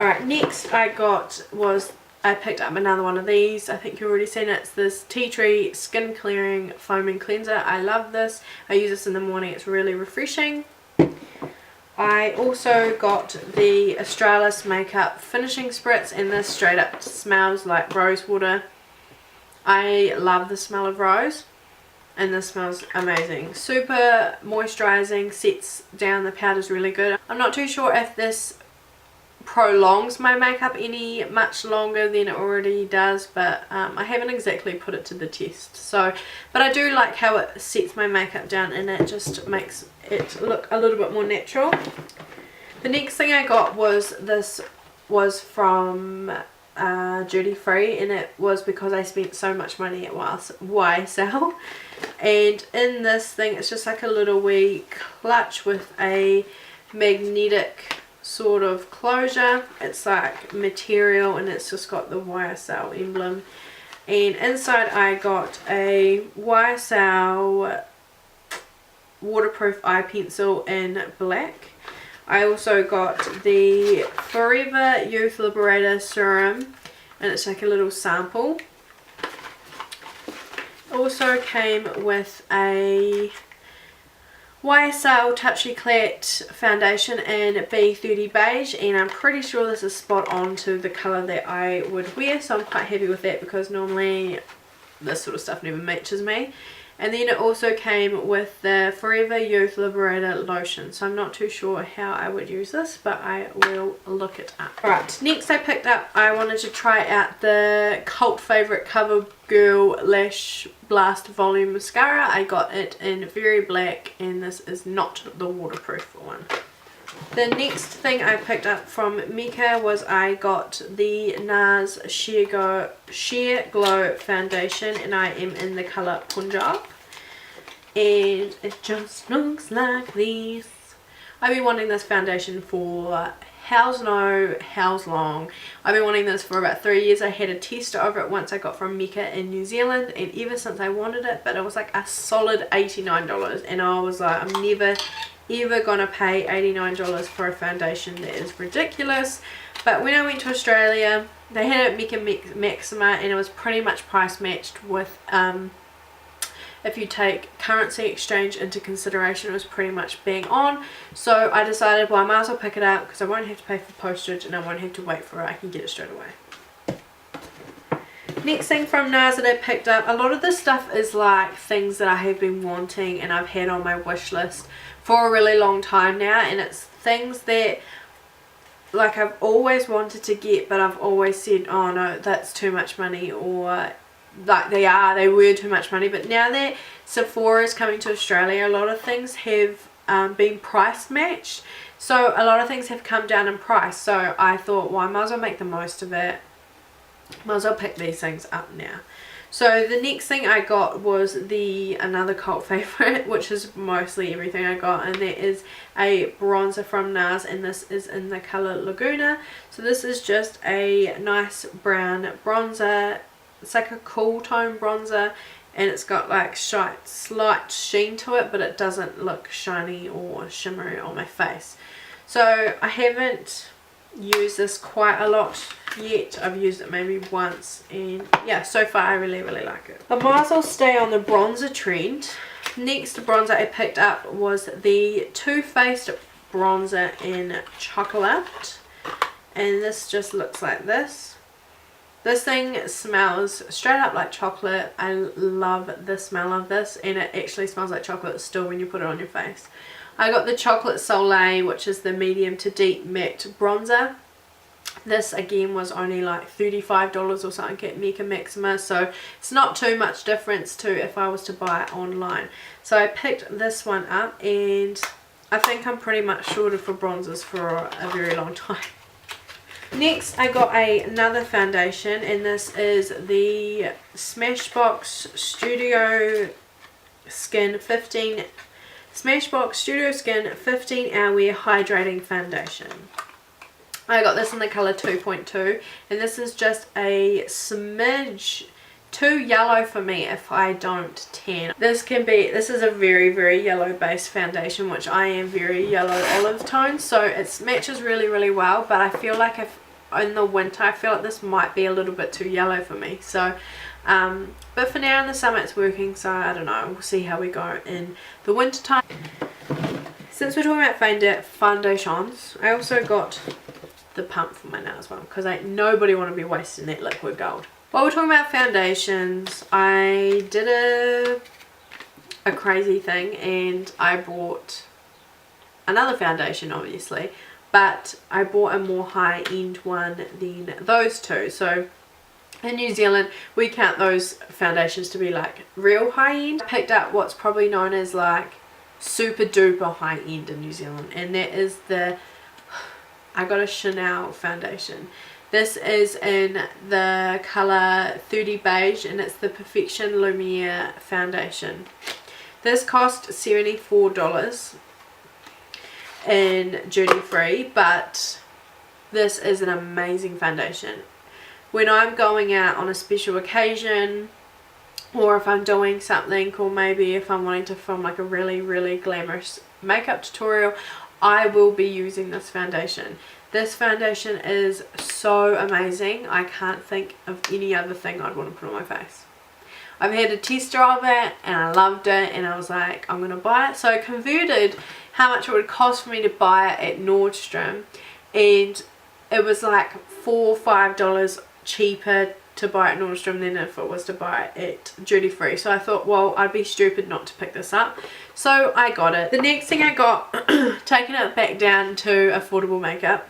Alright, next I picked up another one of these. I think you've already seen it. It's this Tea Tree Skin Clearing Foaming Cleanser. I love this. I use this in the morning. It's really refreshing. I also got the Australis Makeup Finishing Spritz, and this straight up smells like rose water. I love the smell of rose, and this smells amazing. Super moisturizing, sets down the powders really good. I'm not too sure if this prolongs my makeup any much longer than it already does, but I haven't exactly put it to the test. So, but I do like how it sets my makeup down, and it just makes it look a little bit more natural. The next thing I got was from Duty Free, and it was because I spent so much money at YSL. And in this thing, it's just like a little wee clutch with a magnetic sort of closure. It's like material, and it's just got the YSL emblem. And inside I got a YSL waterproof eye pencil in black. I also got the Forever Youth Liberator serum, and it's like a little sample. Also came with a YSL Touchy Eclat foundation in B30 beige, and I'm pretty sure this is spot on to the colour that I would wear, so I'm quite happy with that because normally this sort of stuff never matches me. And then it also came with the Forever Youth Liberator lotion, so I'm not too sure how I would use this, but I will look it up. Alright, next I wanted to try out the cult favourite CoverGirl Lash Blast Volume Mascara. I got it in Very Black, and this is not the waterproof one. The next thing I picked up from Mika was I got the Nars Sheer Glow Foundation, and I am in the colour Punjab. And it just looks like this. I've been wanting this foundation for how's long. I've been wanting this for about 3 years. I had a tester over it once I got from Mika in New Zealand, and ever since I wanted it, but it was like a solid $89, and I was like, I'm never ever gonna pay $89 for a foundation. That is ridiculous. But when I went to Australia, they had it at Mecca Maxima, and it was pretty much price matched with if you take currency exchange into consideration, it was pretty much bang on. So I decided, well, I might as well pick it up because I won't have to pay for postage, and I won't have to wait for it. I can get it straight away. Next thing from Nars that I picked up, a lot of this stuff is like things that I have been wanting and I've had on my wish list for a really long time now, and it's things that like I've always wanted to get, but I've always said, oh no, that's too much money, or like they were too much money. But now that Sephora is coming to Australia, a lot of things have been price matched, so a lot of things have come down in price. So I thought, well, I might as well make the most of it, might as well pick these things up now. So the next thing I got was another cult favorite, which is mostly everything I got, and that is a bronzer from Nars, and this is in the colour Laguna. So this is just a nice brown bronzer. It's like a cool tone bronzer, and it's got like slight sheen to it, but it doesn't look shiny or shimmery on my face. So I haven't used this quite a lot yet. I've used it maybe once, and yeah, so far I really like it. I might as well stay on the bronzer trend. Next bronzer I picked up was the Too Faced bronzer in chocolate, and this just looks like this. This thing smells straight up like chocolate. I love the smell of this, and it actually smells like chocolate still when you put it on your face. I got the Chocolate Soleil, which is the medium to deep matte bronzer. This again was only like $35 or something at Mecca Maxima, so it's not too much difference to if I was to buy it online. So I picked this one up, and I think I'm pretty much shorted for bronzers for a very long time. Next I got another foundation, and this is the Smashbox Studio Skin 15 Hour Wear Hydrating Foundation. I got this in the colour 2.2, and this is just a smidge too yellow for me if I don't tan. This is a very yellow based foundation, which I am very yellow olive tone, so it matches really well, but I feel like if in the winter I feel like this might be a little bit too yellow for me. So but for now in the summer it's working, so I don't know, we'll see how we go in the winter time. Since we're talking about foundations, I also got the pump for my nails as well, because nobody want to be wasting that liquid gold. While we're talking about foundations, I did a crazy thing and I bought another foundation obviously, but I bought a more high-end one than those two. So in New Zealand we count those foundations to be like real high-end. I picked up what's probably known as like super duper high-end in New Zealand, and that is I got a Chanel foundation. This is in the colour 30 Beige and it's the Perfection Lumiere foundation. This cost $74 in duty free, but this is an amazing foundation. When I'm going out on a special occasion, or if I'm doing something, or maybe if I'm wanting to film like a really glamorous makeup tutorial, I will be using this foundation. This foundation is so amazing. I can't think of any other thing I'd want to put on my face. I've had a tester of it and I loved it, and I was like, I'm gonna buy it. So I converted how much it would cost for me to buy it at Nordstrom, and it was like $4 or $5 cheaper to buy at Nordstrom than if it was to buy it at duty free. So I thought, well, I'd be stupid not to pick this up, so I got it. The next thing I got, taking it back down to affordable makeup,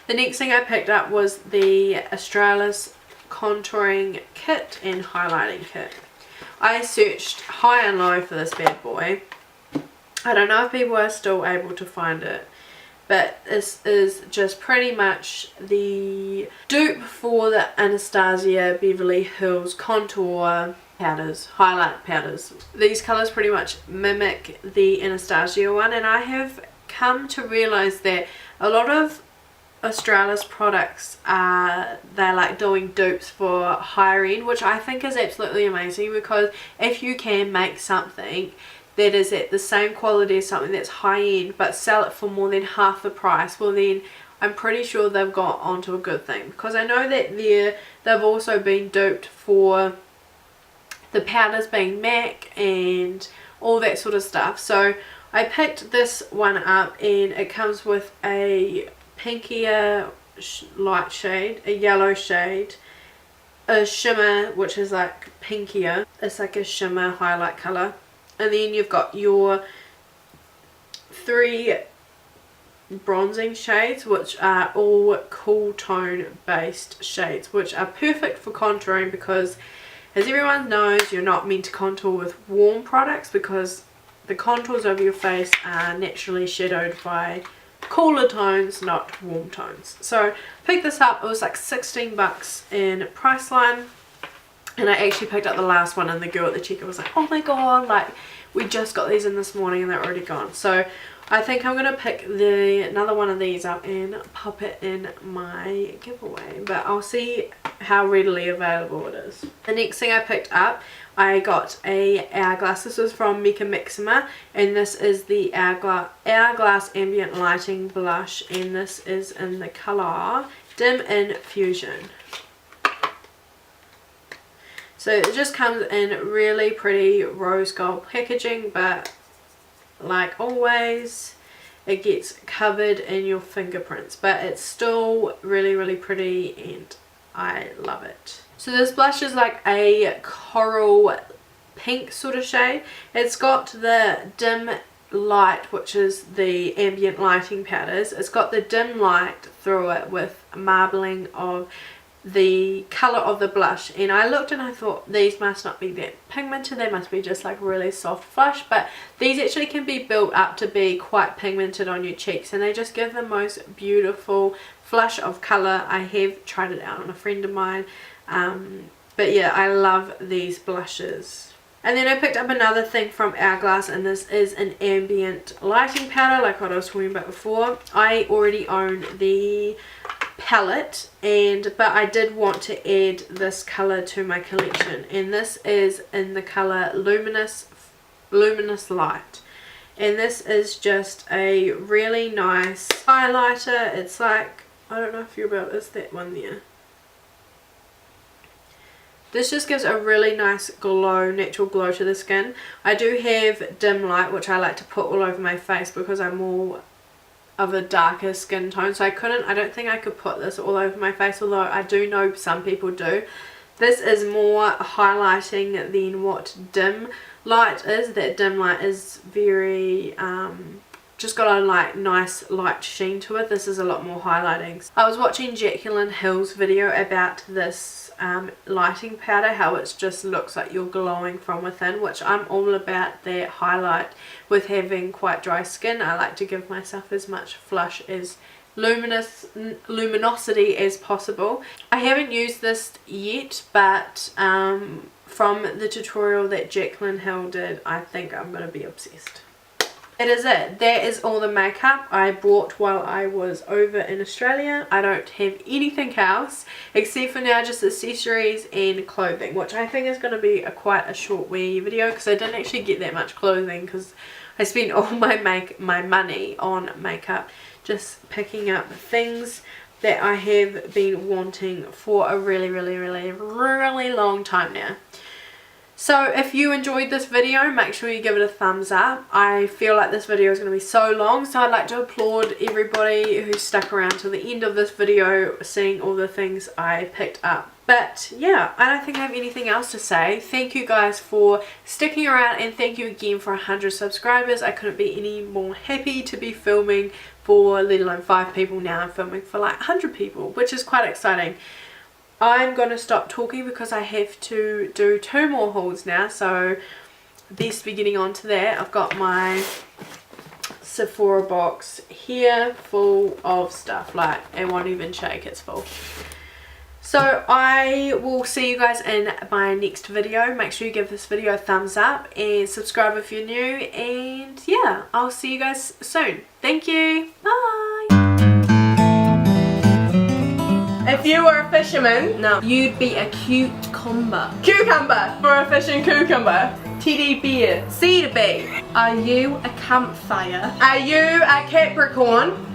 the next thing I picked up was the Australis contouring kit and highlighting kit. I searched high and low for this bad boy. I don't know if people are still able to find it, but this is just pretty much the dupe for the Anastasia Beverly Hills contour powders, highlight powders. These colours pretty much mimic the Anastasia one, and I have come to realise that a lot of Australis products they're like doing dupes for higher end, which I think is absolutely amazing, because if you can make something that is at the same quality as something that's high end but sell it for more than half the price, well then I'm pretty sure they've got onto a good thing, because I know that they've also been duped for the powders being MAC and all that sort of stuff. So I picked this one up, and it comes with a pinkier light shade, a yellow shade, a shimmer which is like pinkier, it's like a shimmer highlight colour, and then you've got your 3 bronzing shades, which are all cool tone based shades, which are perfect for contouring, because as everyone knows, you're not meant to contour with warm products, because the contours of your face are naturally shadowed by cooler tones, not warm tones. So picked this up, it was like 16 bucks in Priceline, and I actually picked up the last one, and the girl at the checkout was like, oh my god, like we just got these in this morning and they're already gone. So I think I'm going to pick another one of these up and pop it in my giveaway, but I'll see how readily available it is. The next thing I picked up, I got a Hourglass. This was from Mika Maxima, and this is the Hourglass Ambient Lighting Blush, and this is in the colour Dim Infusion. So it just comes in really pretty rose gold packaging, but like always it gets covered in your fingerprints, but it's still really pretty and I love it. So this blush is like a coral pink sort of shade. It's got the dim light, which is the ambient lighting powders. It's got the dim light through it with marbling of the colour of the blush, and I looked and I thought these must not be that pigmented, they must be just like really soft flush, but these actually can be built up to be quite pigmented on your cheeks, and they just give the most beautiful flush of colour. I have tried it out on a friend of mine, but yeah, I love these blushes. And then I picked up another thing from Hourglass, and this is an ambient lighting powder like what I was talking about before. I already own the palette, but I did want to add this colour to my collection, and this is in the colour Luminous Light, and this is just a really nice highlighter. It's like I don't know if you're about, is that one there? This just gives a really nice glow, natural glow to the skin. I do have dim light, which I like to put all over my face because I'm more of a darker skin tone. So I don't think I could put this all over my face, although I do know some people do. This is more highlighting than what dim light is. That dim light is very just got a like nice light sheen to it. This is a lot more highlighting. I was watching Jacqueline Hill's video about this lighting powder, how it just looks like you're glowing from within, which I'm all about that highlight. With having quite dry skin, I like to give myself as much flush as luminosity as possible. I haven't used this yet, but from the tutorial that Jacqueline Hill did, I think I'm going to be obsessed. That is it. That is all the makeup I bought while I was over in Australia. I don't have anything else except for now just accessories and clothing, which I think is going to be quite a short wee video because I didn't actually get that much clothing because I spent all my money on makeup, just picking up things that I have been wanting for a really long time now. So if you enjoyed this video, make sure you give it a thumbs up. I feel like this video is going to be so long, so I'd like to applaud everybody who stuck around till the end of this video, seeing all the things I picked up. But yeah, I don't think I have anything else to say. Thank you guys for sticking around, and thank you again for 100 subscribers. I couldn't be any more happy to be filming for, let alone 5 people. Now I'm filming for like 100 people, which is quite exciting. I'm going to stop talking because I have to do 2 more hauls now, so best be getting on to that. I've got my Sephora box here full of stuff, like it won't even shake, it's full. So I will see you guys in my next video. Make sure you give this video a thumbs up and subscribe if you're new, and yeah, I'll see you guys soon. Thank you, bye. If you were a fisherman, No, you'd be a cucumber. cucumber for a fishing cucumber. Teddy bear. C to B. Are you a campfire? Are you a Capricorn?